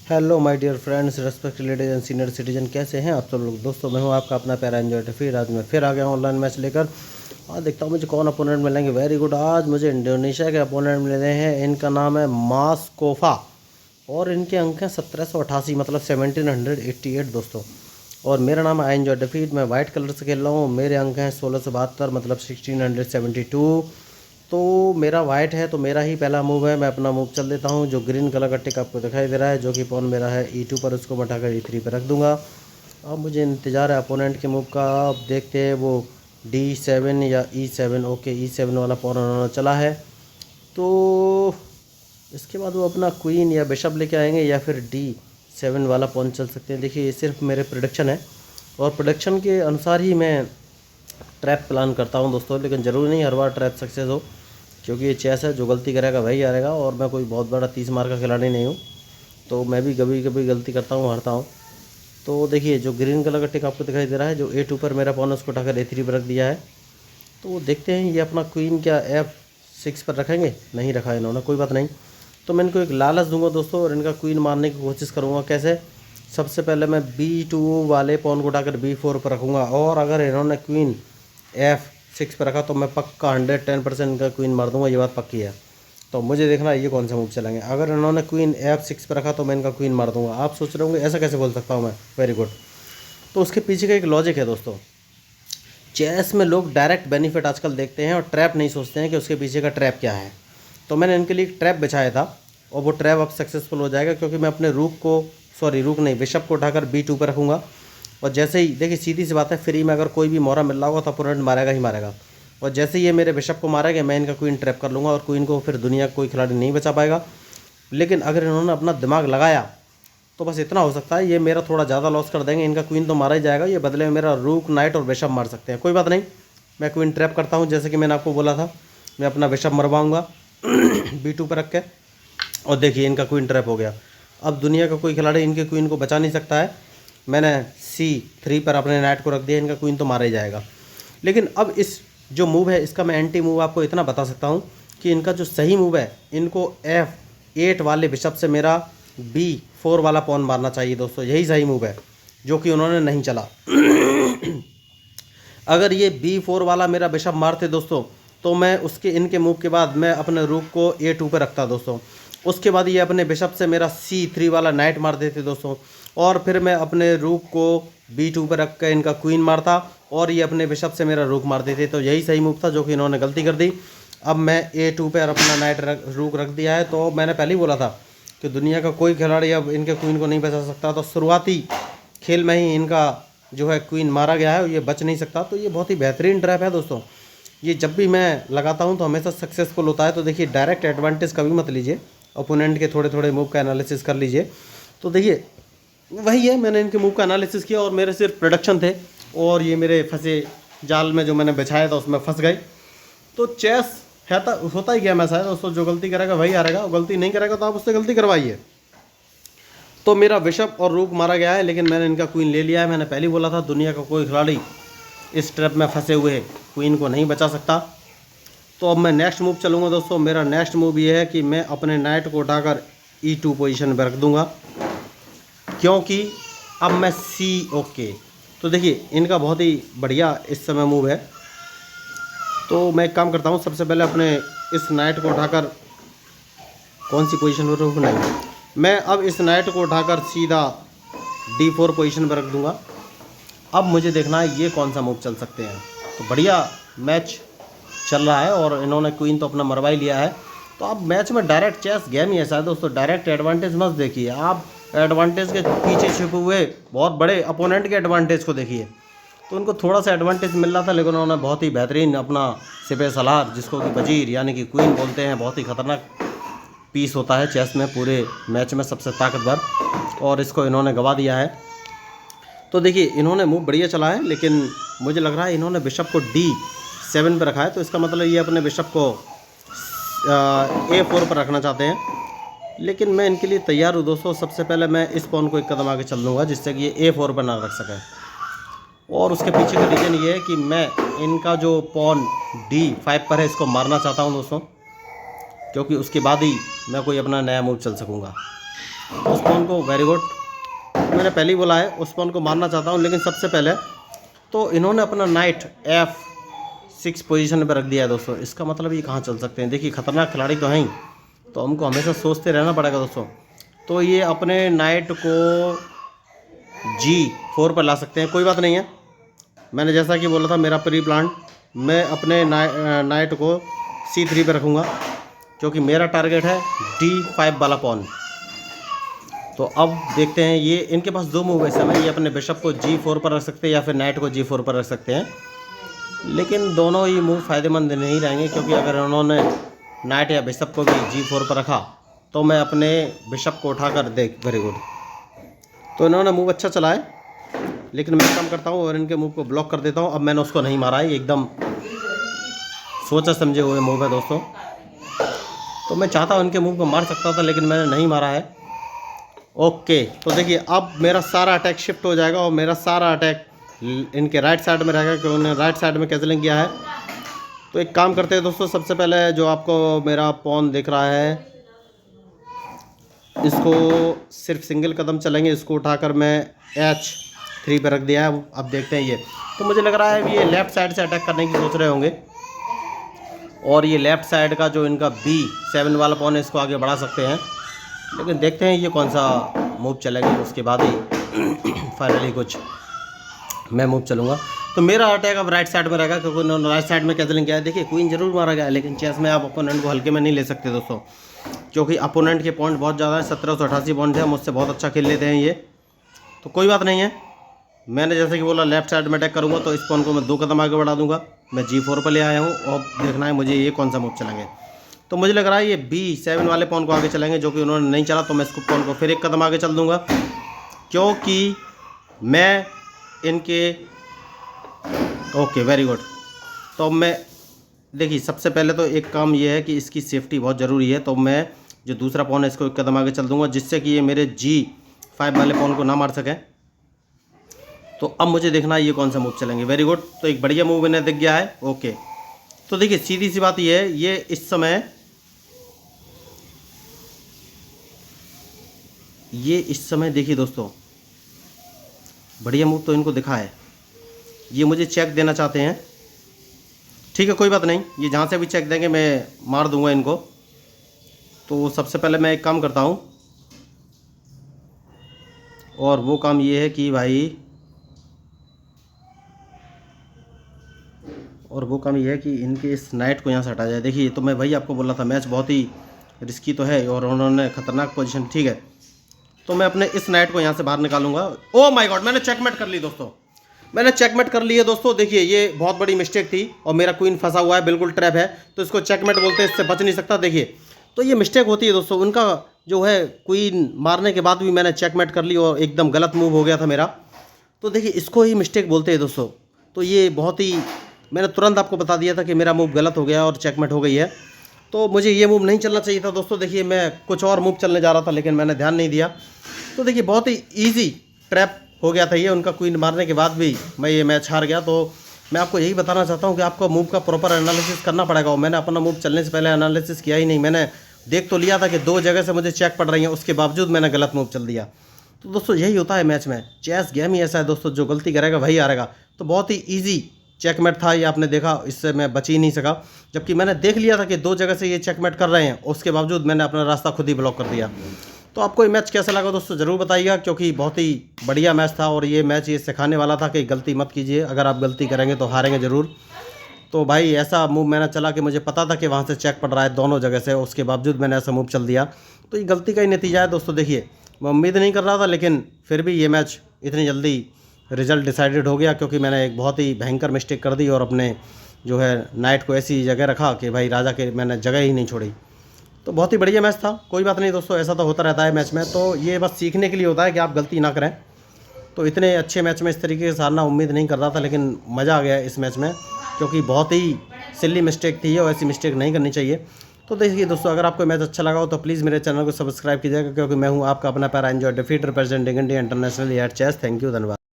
Hello my dear friends, respected ladies and senior citizen, कैसे हैं आप सब लोग। दोस्तों मैं हूं आपका अपना प्यारा एंजॉय फिर आज मैं फिर आ गया हूं ऑनलाइन मैच लेकर। आज देखता हूं मुझे कौन अपोनेंट मिलेंगे। वेरी गुड, आज मुझे इंडोनेशिया के अपोनेंट मिले हैं। इनका नाम है मास्कोफा और इनके अंक हैं 1788, मतलब 1788 दोस्तों। और मेरा नाम है एंजॉय डिफीट। मैं वाइट कलर से खेल रहा हूँ। मेरे अंक हैं 1672, मतलब 1672। तो मेरा वाइट है तो मेरा ही पहला मूव है। मैं अपना मूव चल देता हूँ। जो ग्रीन कलर का टिक आपको दिखाई दे रहा है, जो कि पॉन मेरा है E2 पर, उसको मैं उठाकर E3 पर रख दूंगा। अब मुझे इंतज़ार है अपोनेंट के मूव का। अब देखते हैं वो D7 या E7। ओके, E7 वाला पॉन उन्होंने चला है, तो इसके बाद वो अपना क्वीन या बिशप लेके आएंगे या फिर D7 वाला पॉन चल सकते हैं। देखिए, ये सिर्फ मेरे प्रोडिक्शन है और प्रोडिक्शन के अनुसार ही मैं ट्रैप प्लान करता हूँ दोस्तों। लेकिन ज़रूरी नहीं हर बार ट्रैप सक्सेस हो, क्योंकि ये चेस है, जो गलती करेगा वही हारेगा। और मैं कोई बहुत बड़ा 30 मार का खिलाड़ी नहीं हूँ, तो मैं भी कभी कभी गलती करता हूँ, हारता हूँ। तो देखिए, जो ग्रीन कलर का टिक आपको दिखाई दे रहा है, जो A2 पर मेरा पॉन, उसको उठाकर A3 पर रख दिया है। तो देखते हैं ये अपना क्वीन क्या F6 पर रखेंगे। नहीं रखा इन्होंने, कोई बात नहीं। तो मैं इनको एक लालच दूंगा दोस्तों और इनका क्वीन मारने की कोशिश करूँगा। कैसे? सबसे पहले मैं B2 वाले पॉन को उठाकर B4 पर रखूँगा, और अगर इन्होंने क्वीन F6 पर रखा तो मैं पक्का 110% इनका क्वीन मार दूंगा। ये बात पक्की है। तो मुझे देखना है ये कौन सा मूव चलेंगे। अगर इन्होंने क्वीन F6 पर रखा तो मैं इनका क्वीन मार दूंगा। आप सोच रहे होंगे ऐसा कैसे बोल सकता हूँ मैं। Very good. तो उसके पीछे का एक लॉजिक है दोस्तों। चेस में लोग डायरेक्ट बेनिफिट आजकल देखते हैं और ट्रैप नहीं सोचते हैं कि उसके पीछे का ट्रैप क्या है। तो मैंने इनके लिए एक ट्रैप बिछाया था और वो ट्रैप अब सक्सेसफुल हो जाएगा, क्योंकि मैं अपने रूक नहीं, बिशप को उठाकर B2 पर रखूँगा। और जैसे ही, देखिए सीधी सी बात है, फ्री में अगर कोई भी मोहरा मिल रहा होगा तो अपोनेंट मारेगा ही मारेगा। और जैसे ही ये मेरे बिशप को मारेगा, मैं इनका क्वीन ट्रैप कर लूँगा और क्वीन को फिर दुनिया का कोई खिलाड़ी नहीं बचा पाएगा। लेकिन अगर इन्होंने अपना दिमाग लगाया तो बस इतना हो सकता है, ये मेरा थोड़ा ज़्यादा लॉस कर देंगे। इनका क्वीन तो मारा ही जाएगा, ये बदले में मेरा रूक, नाइट और बिशप मार सकते हैं। कोई बात नहीं, मैं क्वीन ट्रैप करता हूँ। जैसे कि मैंने आपको बोला था, मैं अपना बिशप मरवाऊँगा B2 पर रख के। और देखिए, इनका क्वीन ट्रैप हो गया। अब दुनिया का कोई खिलाड़ी इनके क्वीन को बचा नहीं सकता है। मैंने C3 पर अपने नाइट को रख दिया, इनका क्वीन तो मारा ही जाएगा। लेकिन अब इस जो मूव है, इसका मैं एंटी मूव आपको इतना बता सकता हूँ कि इनका जो सही मूव है, इनको F8 वाले बिशप से मेरा B4 वाला पॉन मारना चाहिए दोस्तों। यही सही मूव है, जो कि उन्होंने नहीं चला। अगर ये B4 वाला मेरा बिशप मारते दोस्तों, तो मैं उसके इनके मूव के बाद मैं अपने रूक को A2 पर रखता दोस्तों। उसके बाद ये अपने बिशप से मेरा C3 वाला नाइट मार देते दोस्तों, और फिर मैं अपने रूक को B2 पर रख कर इनका क्वीन मारता और ये अपने बिशप से मेरा रूक मार देते। तो यही सही मूव था, जो कि इन्होंने गलती कर दी। अब मैं A2 पर अपना नाइट रूक रख दिया है। तो मैंने पहले ही बोला था कि दुनिया का कोई खिलाड़ी अब इनके क्वीन को नहीं बचा सकता। तो शुरुआती खेल में ही इनका जो है क्वीन मारा गया है, ये बच नहीं सकता। तो ये बहुत ही बेहतरीन ट्रैप है दोस्तों। ये जब भी मैं लगाता हूँ तो हमेशा सक्सेसफुल होता है। तो देखिए, डायरेक्ट एडवांटेज कभी मत लीजिए, ओपोनेंट के थोड़े थोड़े मूव का एनालिसिस कर लीजिए। तो देखिए, वही है, मैंने इनके मूव का एनालिसिस किया और मेरे सिर्फ प्रोडक्शन थे, और ये मेरे फंसे जाल में जो मैंने बिछाया था उसमें फंस गए। तो चेस है होता ही क्या, मैं शायद दोस्तों, जो गलती करेगा वही हारेगा, और गलती नहीं करेगा तो आप उससे गलती करवाइए। तो मेरा बिशप और रूक मारा गया है, लेकिन मैंने इनका क्वीन ले लिया है। मैंने पहले ही बोला था, दुनिया का कोई खिलाड़ी इस ट्रैप में फंसे हुए क्वीन को नहीं बचा सकता। तो अब मैं नेक्स्ट मूव चलूँगा दोस्तों। मेरा नेक्स्ट मूव ये है कि मैं अपने नाइट को उठाकर E2 पोजीशन पर रख दूँगा, क्योंकि अब मैं ओके। तो देखिए, इनका बहुत ही बढ़िया इस समय मूव है। तो मैं एक काम करता हूँ, सबसे पहले अपने इस नाइट को उठाकर कौन सी पोजीशन पर रखूँ, नहीं, मैं अब इस नाइट को उठाकर सीधा D4 पोजीशन पर रख दूँगा। अब मुझे देखना है ये कौन सा मूव चल सकते हैं। तो बढ़िया मैच चल रहा है और इन्होंने क्वीन तो अपना मरवा ही लिया है। तो अब मैच में डायरेक्ट चेस गेम ही ऐसा है दोस्तों, डायरेक्ट एडवांटेज मत देखिए आप, एडवांटेज के पीछे छुपे हुए बहुत बड़े अपोनेंट के एडवांटेज को देखिए। तो उनको थोड़ा सा एडवांटेज मिल रहा था, लेकिन उन्होंने बहुत ही बेहतरीन अपना सिपह सलार, जिसको कि वजीर यानी कि क्वीन बोलते हैं, बहुत ही खतरनाक पीस होता है चेस में, पूरे मैच में सबसे ताकतवर, और इसको इन्होंने गवा दिया है। तो देखिए, इन्होंने मूव बढ़िया चला है, लेकिन मुझे लग रहा है इन्होंने बिशप को D7 पर रखा है। तो इसका मतलब ये अपने बिशप को A4 पर रखना चाहते हैं। लेकिन मैं इनके लिए तैयार हूँ दोस्तों। सबसे पहले मैं इस पॉन को एक कदम आगे चल दूँगा, जिससे कि ये A4 पर ना रख सके। और उसके पीछे का रीज़न ये है कि मैं इनका जो पॉन D5 पर है, इसको मारना चाहता हूँ दोस्तों, क्योंकि उसके बाद ही मैं कोई अपना नया मूव चल सकूँगा। उस पॉन को, वेरी गुड, मैंने पहले ही बोला है उस पॉन को मारना चाहता हूँ। लेकिन सबसे पहले तो इन्होंने अपना नाइट F6 पोजीशन पर रख दिया है दोस्तों। इसका मतलब ये कहाँ चल सकते हैं? देखिए खतरनाक खिलाड़ी तो हैं ही, तो हमको हमेशा सोचते रहना पड़ेगा दोस्तों। तो ये अपने नाइट को G4 पर ला सकते हैं, कोई बात नहीं है। मैंने जैसा कि बोला था मेरा प्री प्लान, मैं अपने नाइट को C3 पर रखूँगा क्योंकि मेरा टारगेट है D5 वाला पॉन। तो अब देखते हैं, ये इनके पास दो मूव है इस समय। ये अपने बिशप को G4 पर रख सकते हैं या फिर नाइट को G4 पर रख सकते हैं, लेकिन दोनों ही मूव फ़ायदेमंद नहीं रहेंगे क्योंकि अगर उन्होंने नाइट या बिशप को भी G4 पर रखा तो मैं अपने बिशप को उठाकर वेरी गुड। तो इन्होंने मूव अच्छा चला है, लेकिन मैं काम करता हूँ और इनके मूव को ब्लॉक कर देता हूँ। अब मैंने उसको नहीं मारा है, एकदम सोचा समझे हुए मूव है दोस्तों। तो मैं चाहता हूँ इनके मूव को मार सकता था, लेकिन मैंने नहीं मारा है। ओके, तो देखिए अब मेरा सारा अटैक शिफ्ट हो जाएगा और मेरा सारा अटैक इनके राइट साइड में रहेगा क्योंकि उन्होंने राइट साइड में कैंसलिंग किया है। तो एक काम करते हैं दोस्तों, सबसे पहले जो आपको मेरा पॉन दिख रहा है इसको सिर्फ सिंगल कदम चलेंगे, इसको उठाकर मैं H3 पर रख दिया है। अब देखते हैं ये, तो मुझे लग रहा है ये लेफ़्ट साइड से अटैक करने की सोच रहे होंगे और ये लेफ़्ट साइड का जो इनका B7 वाला पॉन है इसको आगे बढ़ा सकते हैं। लेकिन देखते हैं ये कौन सा मूव चलेगा, उसके बाद ही फाइनली कुछ मैं मूव चलूँगा। तो मेरा अटैक अब राइट साइड में रहेगा क्योंकि उन्होंने राइट साइड में कैंसलिंग किया है। देखिए क्वीन जरूर मारा गया है, लेकिन चेस में आप अपोनेंट को हल्के में नहीं ले सकते दोस्तों, क्योंकि अपोनेंट के पॉइंट बहुत ज़्यादा है। 1788 पॉइंट है, मुझसे बहुत अच्छा खेल लेते हैं ये। तो कोई बात नहीं है, मैंने जैसे कि बोला लेफ्ट साइड में अटैक करूँगा तो इस पॉइंट को मैं 2 कदम आगे बढ़ा दूँगा। मैं G4 पर ले आया हूँ और देखना है मुझे ये कौन सा मूव चलेंगे। तो मुझे लग रहा है ये B7 वाले पॉन को आगे चलेंगे, जो कि उन्होंने नहीं चला। तो मैं इसको पॉन को फिर 1 कदम आगे चल दूंगा क्योंकि मैं इनके ओके वेरी गुड। तो मैं देखिए सबसे पहले तो एक काम ये है कि इसकी सेफ्टी बहुत ज़रूरी है। तो मैं जो दूसरा पॉन है इसको 1 कदम आगे चल दूंगा जिससे कि ये मेरे G5 वाले पॉन को ना मार सकें। तो अब मुझे देखना है ये कौन सा मूव चलेंगे। वेरी गुड, तो एक बढ़िया मूव इन्हें दिख गया है। ओके, तो देखिए सीधी सी बात ये है, ये इस समय देखिए दोस्तों बढ़िया मूव तो इनको दिखा है। ये मुझे चेक देना चाहते हैं, ठीक है कोई बात नहीं, ये जहाँ से भी चेक देंगे मैं मार दूंगा इनको। तो सबसे पहले मैं एक काम करता हूँ और वो काम ये है कि भाई इनके इस नाइट को यहाँ से हटा जाए। देखिए तो मैं वही आपको बोल रहा था, मैच बहुत ही रिस्की तो है और उन्होंने खतरनाक पोजीशन, ठीक है। तो मैं अपने इस नाइट को यहाँ से बाहर निकालूंगा। ओह माय गॉड, मैंने चेकमेट कर ली दोस्तों, मैंने चेकमेट कर ली है दोस्तों। देखिए ये बहुत बड़ी मिस्टेक थी और मेरा क्वीन फंसा हुआ है, बिल्कुल ट्रैप है, तो इसको चेकमेट बोलते हैं, इससे बच नहीं सकता। देखिए तो ये मिस्टेक होती है दोस्तों, उनका जो है क्वीन मारने के बाद भी मैंने चेकमेट कर ली और एकदम गलत मूव हो गया था मेरा। तो देखिए इसको ही मिस्टेक बोलते हैं दोस्तों। तो ये बहुत ही, मैंने तुरंत आपको बता दिया था कि मेरा मूव गलत हो गया और चेकमेट हो गई है। तो मुझे ये मूव नहीं चलना चाहिए था दोस्तों। देखिए मैं कुछ और मूव चलने जा रहा था लेकिन मैंने ध्यान नहीं दिया। तो देखिए बहुत ही ईजी ट्रैप हो गया था ये, उनका क्वीन मारने के बाद भी मैं ये मैच हार गया। तो मैं आपको यही बताना चाहता हूँ कि आपको मूव का प्रॉपर एनालिसिस करना पड़ेगा और मैंने अपना मूव चलने से पहले एनालिसिस किया ही नहीं। मैंने देख तो लिया था कि 2 जगह से मुझे चेक पड़ रही हैं, उसके बावजूद मैंने गलत मूव चल दिया। तो दोस्तों यही होता है मैच में, चेस गेम ही ऐसा है दोस्तों, जो गलती करेगा वही हारेगा। तो बहुत ही ईजी चेकमेट था ये, आपने देखा, इससे मैं बच ही नहीं सका, जबकि मैंने देख लिया था कि 2 जगह से ये चेकमेट कर रहे हैं, उसके बावजूद मैंने अपना रास्ता खुद ही ब्लॉक कर दिया। तो आपको ये मैच कैसा लगा दोस्तों ज़रूर बताइएगा, क्योंकि बहुत ही बढ़िया मैच था और ये मैच ये सिखाने वाला था कि गलती मत कीजिए, अगर आप गलती करेंगे तो हारेंगे ज़रूर। तो भाई ऐसा मूव मैंने चला कि मुझे पता था कि वहाँ से चेक पड़ रहा है दोनों जगह से, उसके बावजूद मैंने ऐसा मूव चल दिया। तो ये गलती का ही नतीजा है दोस्तों। देखिए मैं उम्मीद नहीं कर रहा था, लेकिन फिर भी ये मैच इतनी जल्दी रिजल्ट डिसाइडेड हो गया क्योंकि मैंने एक बहुत ही भयंकर मिस्टेक कर दी और अपने जो है नाइट को ऐसी जगह रखा कि भाई राजा के मैंने जगह ही नहीं छोड़ी। तो बहुत ही बढ़िया मैच था, कोई बात नहीं दोस्तों, ऐसा तो होता रहता है मैच में। तो ये बस सीखने के लिए होता है कि आप गलती ना करें। तो इतने अच्छे मैच में इस तरीके से हारना उम्मीद नहीं कर रहा था, लेकिन मज़ा आ गया इस मैच में क्योंकि बहुत ही सिल्ली मिस्टेक थी और ऐसी मिस्टेक नहीं करनी चाहिए। तो देखिए दोस्तों, अगर आपको मैच अच्छा लगा हो तो प्लीज़ मेरे चैनल को सब्सक्राइब कीजिएगा, क्योंकि मैं हूँ आपका अपना पैरा एंजॉय डिफीट representing India international at chess. Thank you, धन्यवाद।